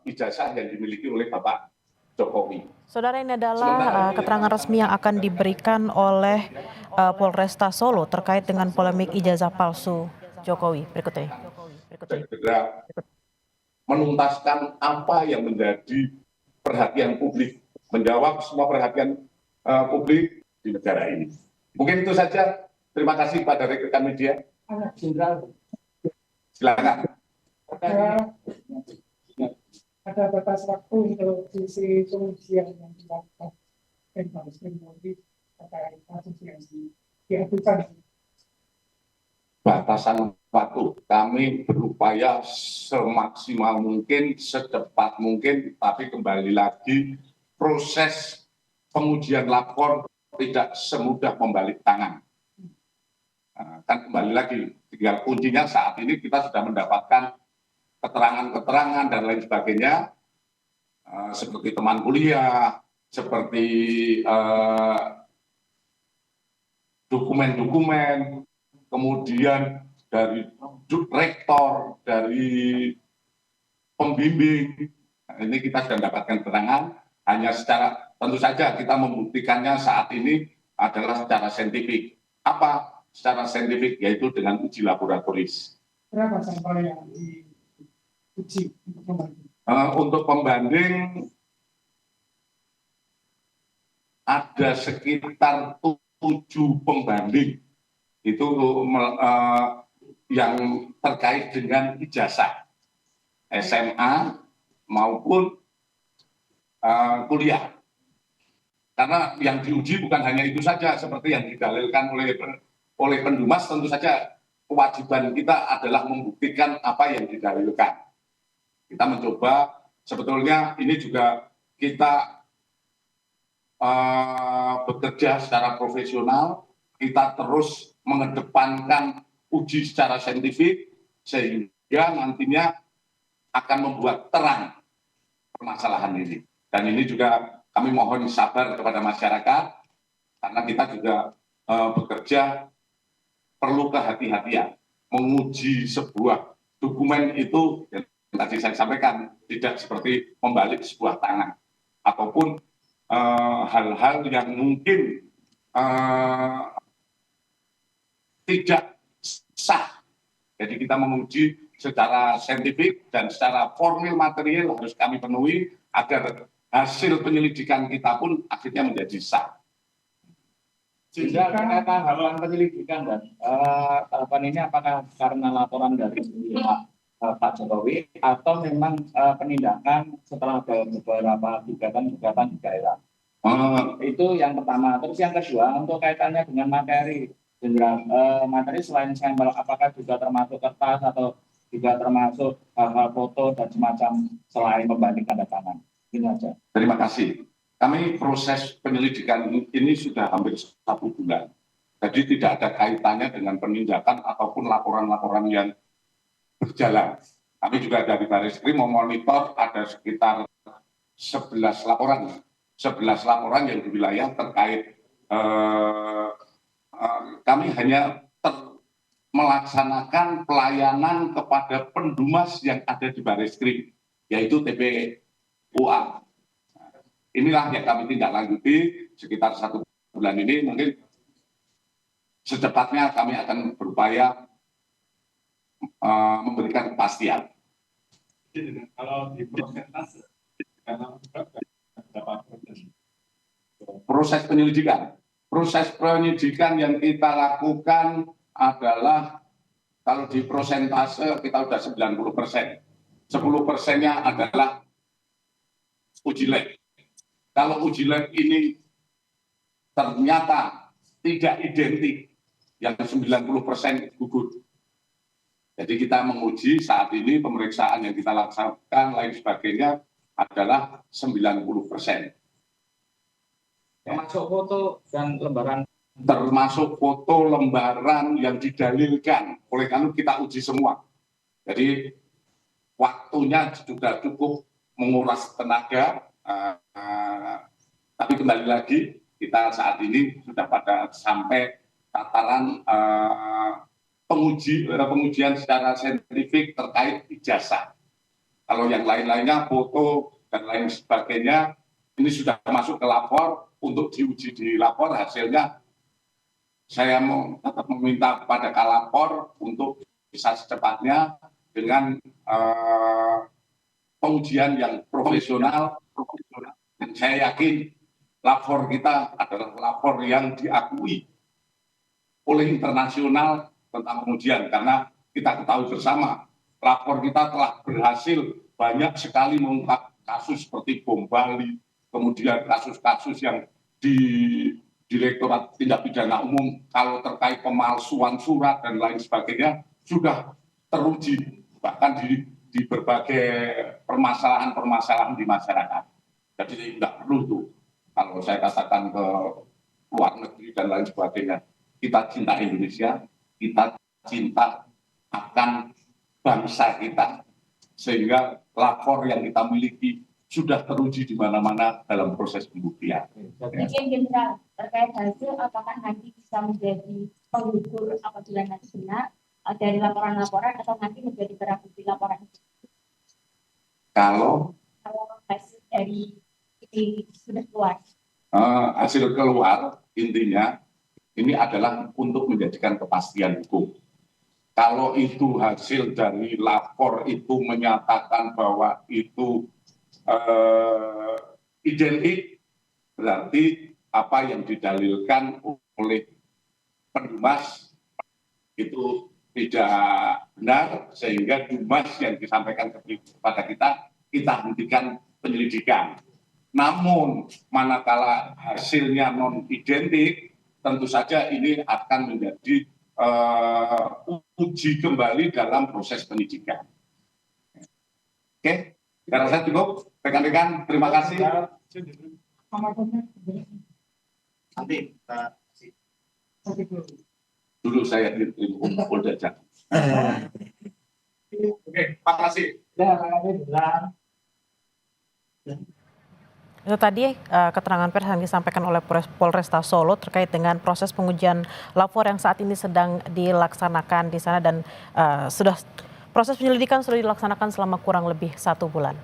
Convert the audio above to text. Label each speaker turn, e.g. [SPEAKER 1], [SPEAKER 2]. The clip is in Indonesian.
[SPEAKER 1] ijazah yang dimiliki oleh Bapak Jokowi.
[SPEAKER 2] Saudara, ini adalah keterangan resmi yang akan diberikan oleh Polresta Solo terkait dengan polemik ijazah palsu Jokowi. Berikut ini.
[SPEAKER 1] Segera menuntaskan apa yang menjadi perhatian publik, menjawab semua perhatian publik di negara ini. Mungkin itu saja. Terima kasih pada rekan media. Silakan.
[SPEAKER 3] Ada batas waktu untuk sisi pengujian yang dilakukan dan harus menjadi terkait kasus yang diadukan.
[SPEAKER 1] Batasan waktu kami berupaya semaksimal mungkin, secepat mungkin, tapi kembali lagi proses pengujian lapor tidak semudah membalik tangan. Kan kembali lagi, tinggal kuncinya saat ini kita sudah mendapatkan keterangan-keterangan dan lain sebagainya, seperti teman kuliah, seperti dokumen-dokumen, kemudian dari rektor, dari pembimbing. Ini kita sudah mendapatkan keterangan, hanya secara, tentu saja kita membuktikannya saat ini adalah secara saintifik. Apa secara saintifik? Yaitu dengan uji laboratoris.
[SPEAKER 3] Berapa sampel yang diuji untuk pembanding?
[SPEAKER 1] Untuk pembanding ada sekitar 7 pembanding itu yang terkait dengan ijazah SMA maupun kuliah. Karena yang diuji bukan hanya itu saja, seperti yang didalilkan oleh Pendumas, tentu saja kewajiban kita adalah membuktikan apa yang didalilkan. Kita mencoba, sebetulnya ini juga kita bekerja secara profesional, kita terus mengedepankan uji secara saintifik, sehingga nantinya akan membuat terang permasalahan ini. Dan ini juga kami mohon sabar kepada masyarakat, karena kita juga bekerja perlu kehati-hatian. Menguji sebuah dokumen itu, yang tadi saya sampaikan, tidak seperti membalik sebuah tangan, ataupun hal-hal yang mungkin tidak sah. Jadi kita menguji secara saintifik dan secara formil material harus kami penuhi agar hasil penyelidikan kita pun akhirnya menjadi sah.
[SPEAKER 4] Sehingga terkait haluan penyelidikan dan tahapan ini apakah karena laporan dari Pak Jokowi atau memang penindakan setelah beberapa gugatan di daerah? Itu yang pertama. Terus yang kedua, untuk kaitannya dengan materi, materi selain sampel, apakah juga termasuk kertas atau juga termasuk hal-hal foto dan semacam selain pembanding tanda tangan? Ini saja.
[SPEAKER 1] Terima kasih. Kami proses penyelidikan ini sudah hampir 1 bulan. Jadi tidak ada kaitannya dengan penindakan ataupun laporan-laporan yang berjalan. Kami juga dari Barreskrim memonitor ada sekitar 11 laporan. 11 laporan yang di wilayah terkait kami hanya melaksanakan pelayanan kepada Pendumas yang ada di Barreskrim, yaitu TPUA. Inilah yang kami tindak lanjuti sekitar 1 bulan ini. Mungkin secepatnya kami akan berupaya memberikan kepastian.
[SPEAKER 4] Kalau di prosentase,
[SPEAKER 1] proses penyidikan yang kita lakukan adalah kalau di prosentase kita sudah 90%. 10%-nya adalah uji lab. Kalau uji lab ini ternyata tidak identik, yang 90% gugur. Jadi kita menguji saat ini pemeriksaan yang kita laksanakan lain sebagainya adalah 90%.
[SPEAKER 4] Termasuk foto dan lembaran.
[SPEAKER 1] Termasuk foto lembaran yang didalilkan. Oleh karena kita uji semua. Jadi waktunya sudah cukup menguras tenaga. Tapi kembali lagi kita saat ini sudah pada sampai tataran pengujian secara saintifik terkait ijazah. Kalau yang lain-lainnya, foto dan lain sebagainya, ini sudah masuk ke lapor untuk diuji di lapor. Hasilnya saya mau tetap meminta kepada kalapor untuk bisa secepatnya dengan pengujian yang profesional. Dan saya yakin lapor kita adalah lapor yang diakui oleh internasional tentang pengujian, karena kita ketahui bersama lapor kita telah berhasil banyak sekali mengungkap kasus seperti bom Bali, kemudian kasus-kasus yang di Direktorat Tindak Pidana Umum kalau terkait pemalsuan surat dan lain sebagainya sudah teruji bahkan di berbagai permasalahan-permasalahan di masyarakat. Jadi tidak perlu tuh kalau saya katakan ke luar negeri dan lain sebagainya. Kita cinta Indonesia, kita cinta akan bangsa kita, sehingga lapor yang kita miliki sudah teruji di mana-mana dalam proses pembuktian.
[SPEAKER 5] Izin Jenderal, terkait hasil apakah nanti bisa menjadi penggugur apabila nanti benar dari laporan-laporan atau nanti menjadi barang bukti laporan?
[SPEAKER 1] Kalau
[SPEAKER 5] hasil dari ini sudah keluar.
[SPEAKER 1] Hasil keluar, intinya ini adalah untuk menjadikan kepastian hukum. Kalau itu hasil dari lapor itu menyatakan bahwa itu identik, berarti apa yang didalilkan oleh pendumas itu tidak benar, sehingga dumas yang disampaikan kepada kita hentikan penyelidikan. Namun manakala hasilnya non identik, tentu saja ini akan menjadi uji kembali dalam proses penyidikan. Oke, saya rasa cukup. Rekan-rekan, terima kasih.
[SPEAKER 4] Nanti kita
[SPEAKER 1] Dulu saya di Polda Jatim. Oke, terima kasih.
[SPEAKER 2] Itu tadi keterangan pers yang disampaikan oleh Polresta Solo terkait dengan proses pengujian lapor yang saat ini sedang dilaksanakan di sana dan proses penyelidikan sudah dilaksanakan selama kurang lebih 1 bulan.